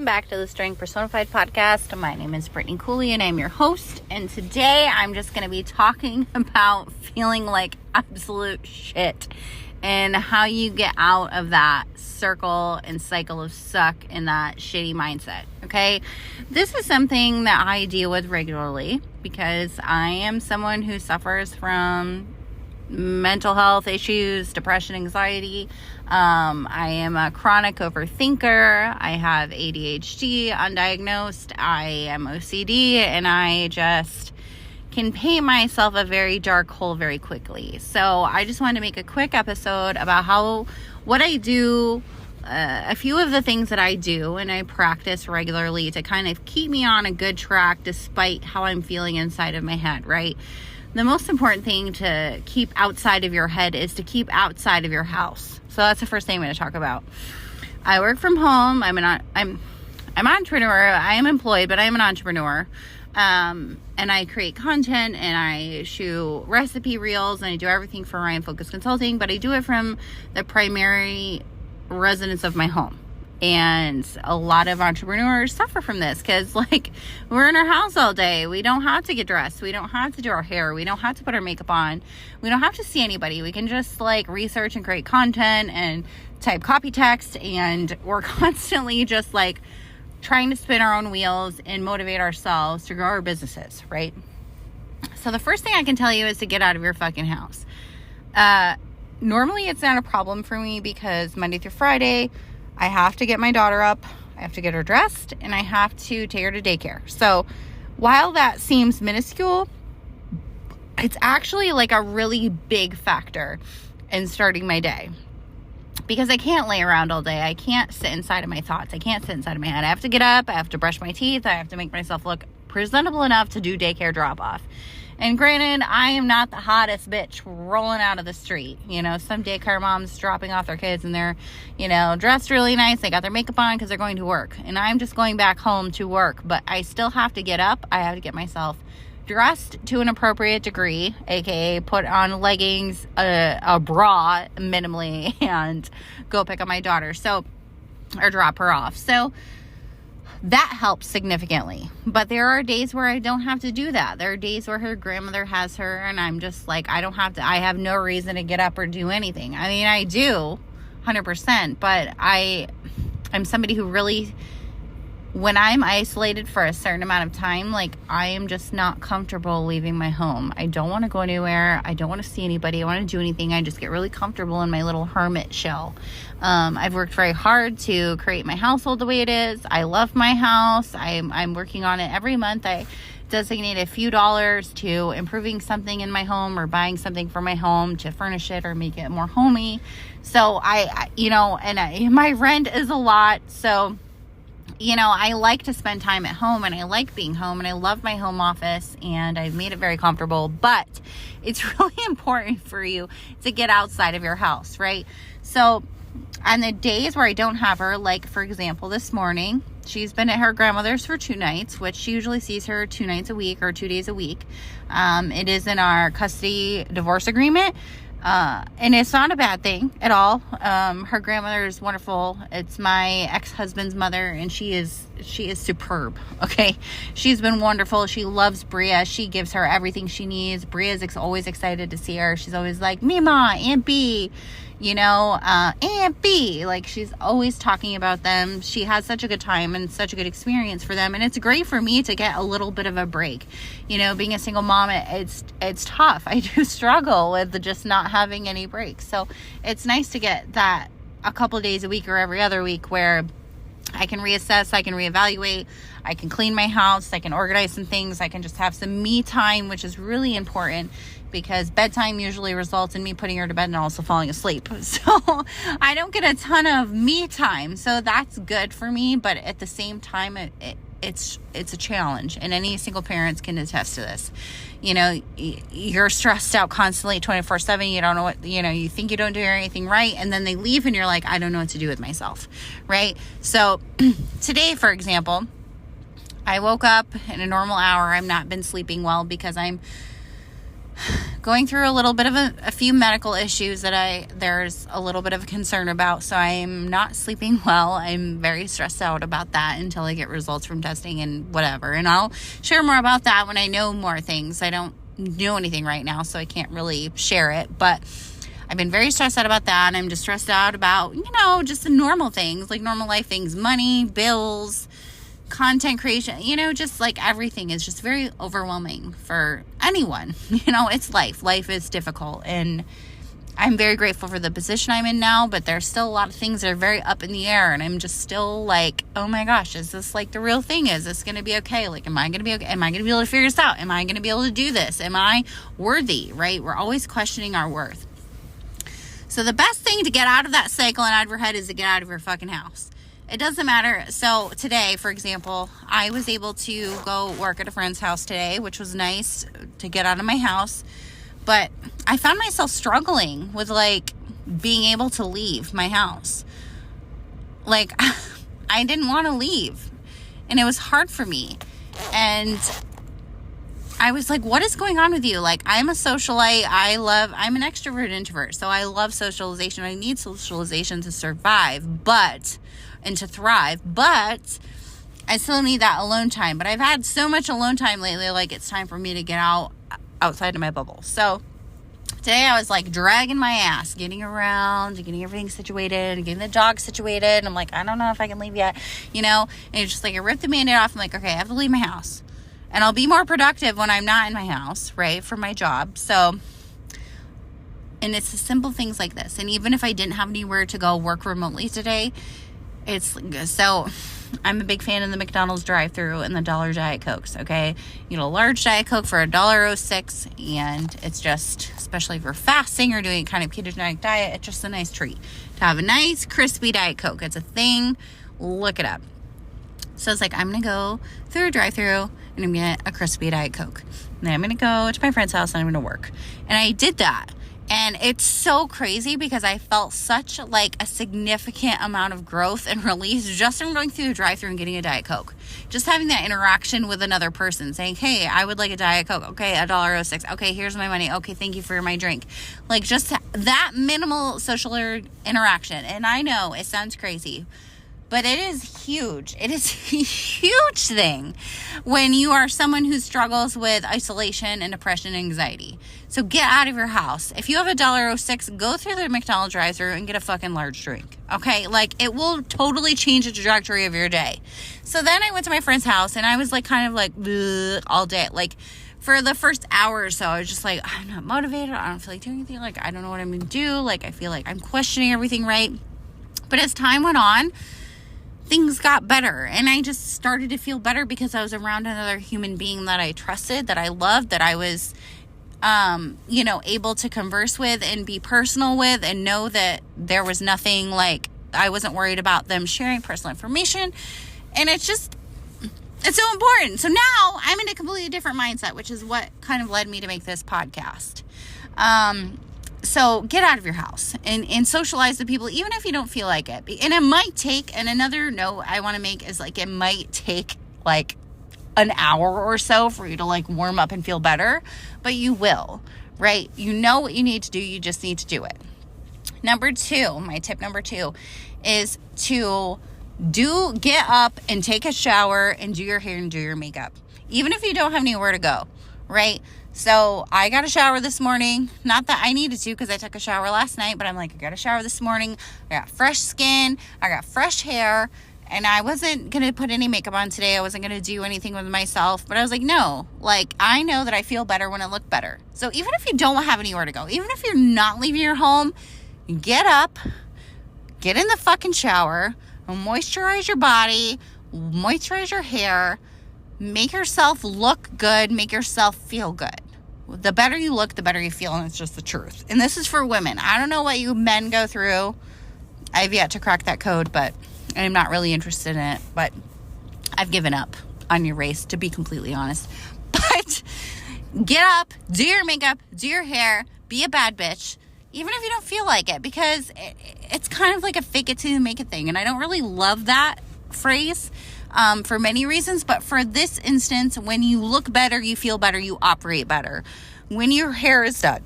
back to the Strength Personified podcast. My name is Brittany Cooley and I'm your host. And today I'm just going to be talking about feeling like absolute shit and how you get out of that circle and cycle of suck and that shitty mindset. Okay. This is something that I deal with regularly because I am someone who suffers from mental health issues, depression, anxiety. I am a chronic overthinker. I have ADHD undiagnosed. I am OCD, and I just can paint myself a very dark hole very quickly. So I just wanted to make a quick episode about what I do, a few of the things that I do and I practice regularly to kind of keep me on a good track despite how I'm feeling inside of my head, right? The most important thing to keep outside of your head is to keep outside of your house. So that's the first thing I'm going to talk about. I work from home. I'm an entrepreneur. I am employed, but I am an entrepreneur. And I create content and I shoot recipe reels and I do everything for Ryan Focus Consulting, but I do it from the primary residence of my home. And a lot of entrepreneurs suffer from this because, we're in our house all day. We don't have to get dressed. We don't have to do our hair. We don't have to put our makeup on. We don't have to see anybody. We can just, research and create content and type copy text. And we're constantly just, trying to spin our own wheels and motivate ourselves to grow our businesses, right? So the first thing I can tell you is to get out of your fucking house. Normally, it's not a problem for me because Monday through Friday, I have to get my daughter up, I have to get her dressed, and I have to take her to daycare. So while that seems minuscule, it's actually a really big factor in starting my day. Because I can't lay around all day. I can't sit inside of my thoughts. I can't sit inside of my head. I have to get up, I have to brush my teeth, I have to make myself look presentable enough to do daycare drop-off. And granted, I am not the hottest bitch rolling out of the street. Some daycare moms dropping off their kids and they're, dressed really nice. They got their makeup on because they're going to work. And I'm just going back home to work. But I still have to get up. I have to get myself dressed to an appropriate degree, aka put on leggings, a bra minimally, and go pick up my daughter. Or drop her off. So that helps significantly. But there are days where I don't have to do that. There are days where her grandmother has her and I'm just I have no reason to get up or do anything. I mean, I do 100%, but I'm somebody who really, when I'm isolated for a certain amount of time, I am just not comfortable leaving my home. I don't want to go anywhere. I don't want to see anybody. I want to do anything. I just get really comfortable in my little hermit shell. I've worked very hard to create my household the way it is. I love my house. I'm working on it every month. I designate a few dollars to improving something in my home or buying something for my home to furnish it or make it more homey. So my rent is a lot. So I like to spend time at home and I like being home and I love my home office and I've made it very comfortable, but it's really important for you to get outside of your house, right? So on the days where I don't have her, for example, this morning, she's been at her grandmother's for 2 nights, which she usually sees her 2 nights a week or 2 days a week. It is in our custody divorce agreement. And it's not a bad thing at all. Her grandmother is wonderful. It's my ex-husband's mother and she is superb. Okay. She's been wonderful. She loves Bria. She gives her everything she needs. Bria's always excited to see her. She's always like, Mima, Aunt B, Aunt B. She's always talking about them. She has such a good time and such a good experience for them. And it's great for me to get a little bit of a break. Being a single mom, it's tough. I do struggle with just not having any breaks. So it's nice to get that a couple of days a week or every other week where I can reassess, I can reevaluate, I can clean my house, I can organize some things, I can just have some me time, which is really important because bedtime usually results in me putting her to bed and also falling asleep. So I don't get a ton of me time. So that's good for me. But at the same time, it's a challenge. And any single parents can attest to this. You're stressed out constantly 24/7. You don't know what, you think you don't do anything right. And then they leave and you're like, I don't know what to do with myself. Right. So today, for example, I woke up in a normal hour. I've not been sleeping well because I'm going through a little bit of a few medical issues that there's a little bit of a concern about. So I'm not sleeping well. I'm very stressed out about that until I get results from testing and whatever. And I'll share more about that when I know more things. I don't know anything right now, so I can't really share it. But I've been very stressed out about that. And I'm just stressed out about, just the normal things, like normal life things, money, bills, content creation, just like everything is just very overwhelming for anyone. It's life is difficult, and I'm very grateful for the position I'm in now, but there's still a lot of things that are very up in the air, and I'm just still like, oh my gosh, is this like the real thing? Is this going to be okay? Like, am I going to be okay? Am I going to be able to figure this out? Am I going to be able to do this? Am I worthy? Right? We're always questioning our worth. So the best thing to get out of that cycle and out of your head is to get out of your fucking house. It doesn't matter. So today, for example, I was able to go work at a friend's house today, which was nice to get out of my house. But I found myself struggling with like being able to leave my house. Like, I didn't want to leave, and it was hard for me. And I was like, what is going on with you? Like, I'm a socialite. I'm an extrovert introvert. So I love socialization. I need socialization to survive, and to thrive, but I still need that alone time. But I've had so much alone time lately, like it's time for me to get outside of my bubble. So today I was like dragging my ass, getting around, getting everything situated, getting the dog situated. And I'm like, I don't know if I can leave yet, and it's just like I ripped the Band-Aid off. I'm like, okay, I have to leave my house, and I'll be more productive when I'm not in my house, right, for my job. So, and it's the simple things like this. And even if I didn't have anywhere to go work remotely today, so I'm a big fan of the McDonald's drive-thru and the $1 Diet Cokes, okay? You get a large Diet Coke for $1.06, and it's just, especially if you're fasting or doing kind of ketogenic diet, it's just a nice treat to have a nice, crispy Diet Coke. It's a thing. Look it up. So it's like, I'm going to go through a drive-thru, and I'm going to get a crispy Diet Coke. And then I'm going to go to my friend's house, and I'm going to work. And I did that. And it's so crazy because I felt such like a significant amount of growth and release just from going through the drive-thru and getting a Diet Coke. Just having that interaction with another person saying, hey, I would like a Diet Coke. Okay, $1.06. Okay, here's my money. Okay, thank you for my drink. Like just that minimal social interaction. And I know it sounds crazy, but it is huge. It is a huge thing when you are someone who struggles with isolation and depression and anxiety. So get out of your house. If you have $1.06, go through the McDonald's drive-thru and get a fucking large drink. Okay? Like, it will totally change the trajectory of your day. So then I went to my friend's house, and I was like kind of like all day. Like, for the first hour or so, I was just like, I'm not motivated. I don't feel like doing anything. Like, I don't know what I'm going to do. Like, I feel like I'm questioning everything, right? But as time went on, things got better, and I just started to feel better because I was around another human being that I trusted, that I loved, that I was able to converse with and be personal with, and know that there was nothing, like I wasn't worried about them sharing personal information. And it's so important. So now I'm in a completely different mindset, which is what kind of led me to make this podcast. So get out of your house and socialize with people, even if you don't feel like it. And it might take, and another note I want to make is like, it might take like an hour or so for you to like warm up and feel better, but you will, right? You know what you need to do. You just need to do it. My tip number 2 is to get up and take a shower and do your hair and do your makeup, even if you don't have anywhere to go, right? So I got a shower this morning. Not that I needed to, because I took a shower last night, but I'm like, I got a shower this morning. I got fresh skin. I got fresh hair. And I wasn't going to put any makeup on today. I wasn't going to do anything with myself. But I was like, no. Like, I know that I feel better when I look better. So even if you don't have anywhere to go, even if you're not leaving your home, get up, get in the fucking shower, moisturize your body, moisturize your hair, make yourself look good, make yourself feel good. The better you look, the better you feel, and it's just the truth. And this is for women. I don't know what you men go through. I've yet to crack that code, but I'm not really interested in it. But I've given up on your race, to be completely honest. But get up, do your makeup, do your hair, be a bad bitch, even if you don't feel like it, because it's kind of like a fake it till you make it thing. And I don't really love that phrase for many reasons, but for this instance, when you look better, you feel better, you operate better. when your hair is done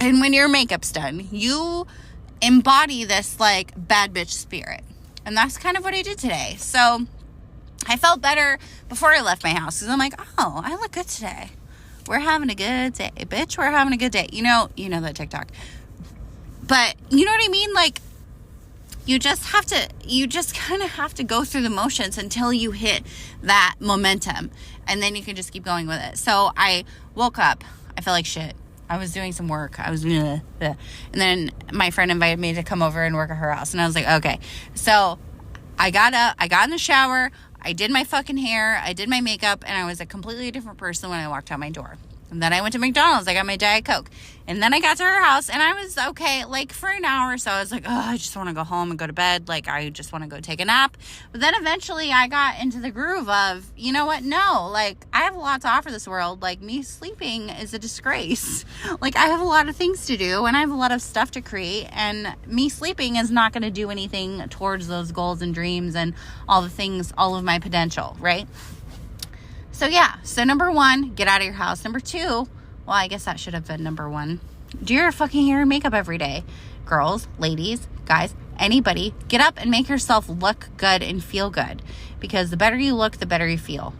and when your makeup's done, you embody this like bad bitch spirit. And that's kind of what I did today. So I felt better before I left my house because I'm like, oh, I look good today. We're having a good day, bitch. We're having a good day. You know that TikTok. But you know what I mean? Like, you just kind of have to go through the motions until you hit that momentum. And then you can just keep going with it. So I woke up. I felt like shit. I was doing some work. And then my friend invited me to come over and work at her house. And I was like, okay. So I got up. I got in the shower. I did my fucking hair. I did my makeup. And I was a completely different person when I walked out my door. And then I went to McDonald's. I got my Diet Coke. And then I got to her house. And I was okay. Like, for an hour or so, I was like, oh, I just want to go home and go to bed. Like, I just want to go take a nap. But then eventually I got into the groove of, you know what? No. Like, I have a lot to offer this world. Like, me sleeping is a disgrace. Like, I have a lot of things to do. And I have a lot of stuff to create. And me sleeping is not going to do anything towards those goals and dreams and all the things, all of my potential, right? So yeah, so number 1, get out of your house. Number 2, well, I guess that should have been number 1. Do your fucking hair and makeup every day. Girls, ladies, guys, anybody, get up and make yourself look good and feel good. Because the better you look, the better you feel.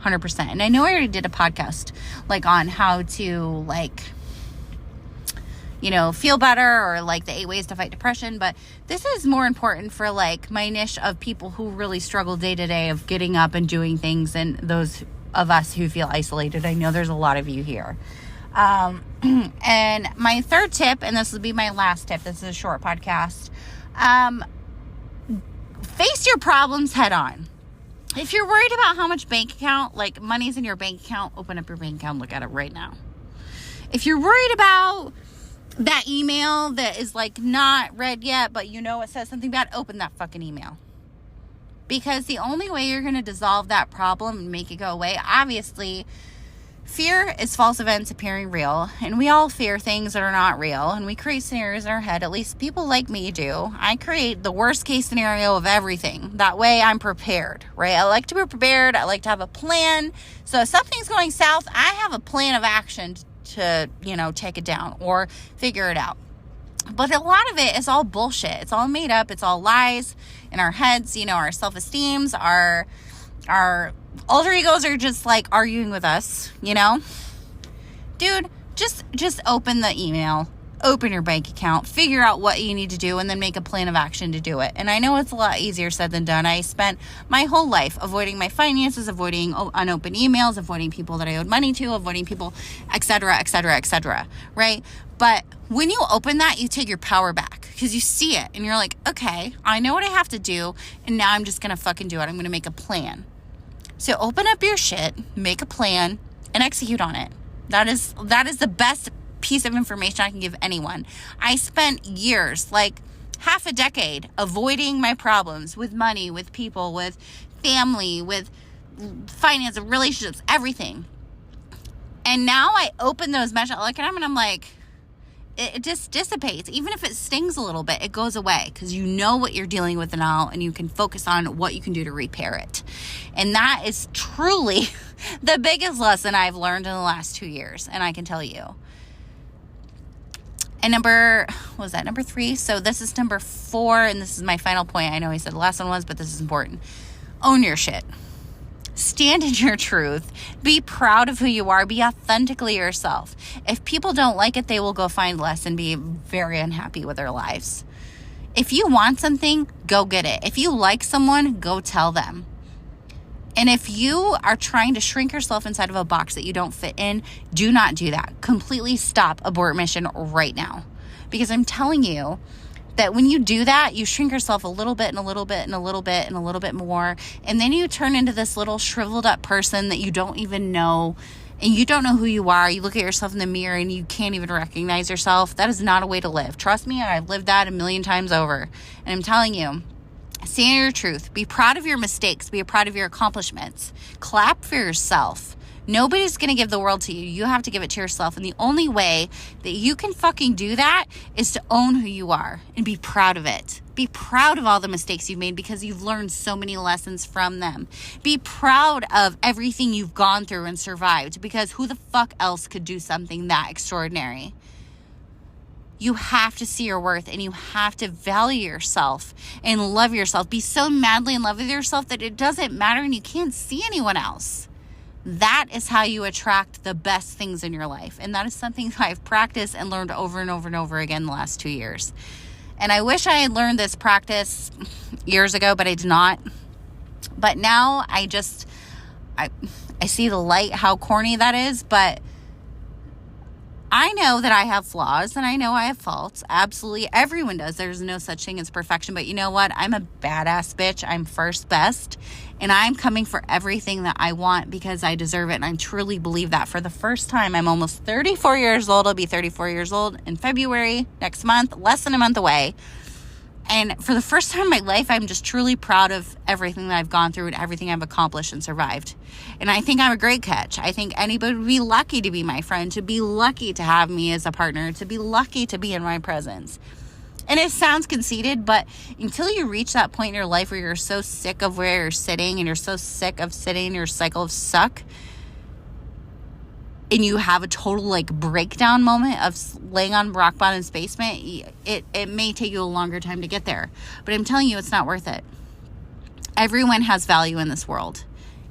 100%. And I know I already did a podcast, like, on how to, like, you know, feel better, or like the 8 ways to fight depression. But this is more important for like my niche of people who really struggle day to day of getting up and doing things, and those of us who feel isolated. I know there's a lot of you here. And my third tip, and this will be my last tip, this is a short podcast. Face your problems head on. If you're worried about how much bank account, like money's in your bank account, open up your bank account, look at it right now. If you're worried about that email that is like not read yet, but you know it says something bad, open that fucking email. Because the only way you're going to dissolve that problem and make it go away, obviously, fear is false events appearing real. And we all fear things that are not real. And we create scenarios in our head. At least people like me do. I create the worst case scenario of everything. That way I'm prepared, right? I like to be prepared. I like to have a plan. So if something's going south, I have a plan of action to, you know, take it down or figure it out. But a lot of it is all bullshit. It's all made up. It's all lies in our heads. You know, our self-esteems, our alter egos are just like arguing with us, you know? Dude, just open the email, open your bank account, figure out what you need to do, and then make a plan of action to do it. And I know it's a lot easier said than done. I spent my whole life avoiding my finances, avoiding unopened emails, avoiding people that I owed money to, avoiding people, etc., right? But when you open that, you take your power back because you see it and you're like, okay, I know what I have to do, and now I'm just going to fucking do it. I'm going to make a plan. So open up your shit, make a plan, and execute on it. That is the best piece of information I can give anyone. I spent years, like half a decade, avoiding my problems with money, with people, with family, with finance, relationships, everything. And now I open those messages, I look at them and I'm like, it just dissipates. Even if it stings a little bit, it goes away because you know what you're dealing with now, and you can focus on what you can do to repair it. And that is truly the biggest lesson I've learned in the last 2 years. And I can tell you. And number 3? So this is number 4, and this is my final point. I know I said the last one was, but this is important. Own your shit. Stand in your truth. Be proud of who you are. Be authentically yourself. If people don't like it, they will go find less and be very unhappy with their lives. If you want something, go get it. If you like someone, go tell them. And if you are trying to shrink yourself inside of a box that you don't fit in, do not do that. Completely stop, abort mission right now. Because I'm telling you that when you do that, you shrink yourself a little bit and a little bit and a little bit and a little bit more. And then you turn into this little shriveled up person that you don't even know. And you don't know who you are. You look at yourself in the mirror and you can't even recognize yourself. That is not a way to live. Trust me, I've lived that a million times over. And I'm telling you, stand in your truth. Be proud of your mistakes. Be proud of your accomplishments. Clap for yourself. Nobody's going to give the world to you. You have to give it to yourself. And the only way that you can fucking do that is to own who you are and be proud of it. Be proud of all the mistakes you've made because you've learned so many lessons from them. Be proud of everything you've gone through and survived, because who the fuck else could do something that extraordinary? You have to see your worth, and you have to value yourself and love yourself. Be so madly in love with yourself that it doesn't matter and you can't see anyone else. That is how you attract the best things in your life. And that is something I've practiced and learned over and over and over again the last 2 years. And I wish I had learned this practice years ago, but I did not. But now I see the light, how corny that is, but I know that I have flaws and I know I have faults. Absolutely. Everyone does. There's no such thing as perfection. But you know what? I'm a badass bitch. I'm first best. And I'm coming for everything that I want because I deserve it. And I truly believe that. For the first time, I'm almost 34 years old. I'll be 34 years old in February next month, less than a month away. And for the first time in my life, I'm just truly proud of everything that I've gone through and everything I've accomplished and survived. And I think I'm a great catch. I think anybody would be lucky to be my friend, to be lucky to have me as a partner, to be lucky to be in my presence. And it sounds conceited, but until you reach that point in your life where you're so sick of where you're sitting and you're so sick of sitting in your cycle of suck, and you have a total breakdown moment of laying on rock bottom's basement, it may take you a longer time to get there. But I'm telling you, it's not worth it. Everyone has value in this world.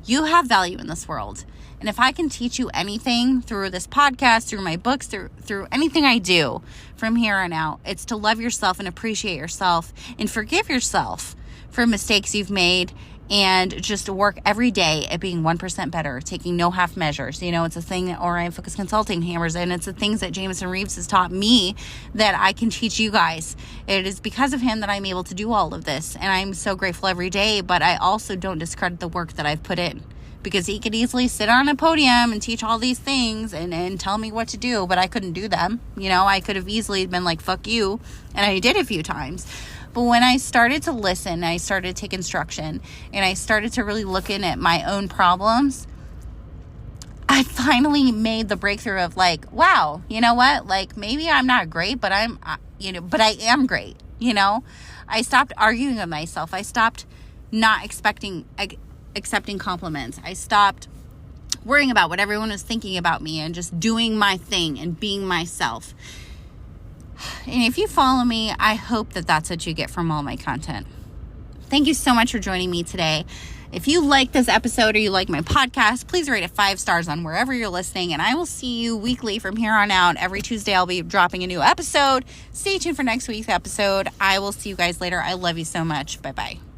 You have value in this world. And if I can teach you anything through this podcast, through my books, through anything I do from here on out, it's to love yourself and appreciate yourself and forgive yourself for mistakes you've made, and just work every day at being 1% better, taking no half measures. It's a thing that Orion Focus Consulting hammers in. It's the things that Jameson Reeves has taught me that I can teach you guys. It is because of him that I'm able to do all of this. And I'm so grateful every day, but I also don't discredit the work that I've put in, because he could easily sit on a podium and teach all these things and tell me what to do, but I couldn't do them. I could have easily been like, fuck you. And I did a few times. But when I started to listen, I started to take instruction, and I started to really look in at my own problems, I finally made the breakthrough of wow, you know what? Maybe I'm not great, but but I am great. I stopped arguing with myself. I stopped not accepting compliments. I stopped worrying about what everyone was thinking about me and just doing my thing and being myself. And if you follow me, I hope that that's what you get from all my content. Thank you so much for joining me today. If you like this episode or you like my podcast, please rate it 5 stars on wherever you're listening. And I will see you weekly from here on out. Every Tuesday, I'll be dropping a new episode. Stay tuned for next week's episode. I will see you guys later. I love you so much. Bye-bye.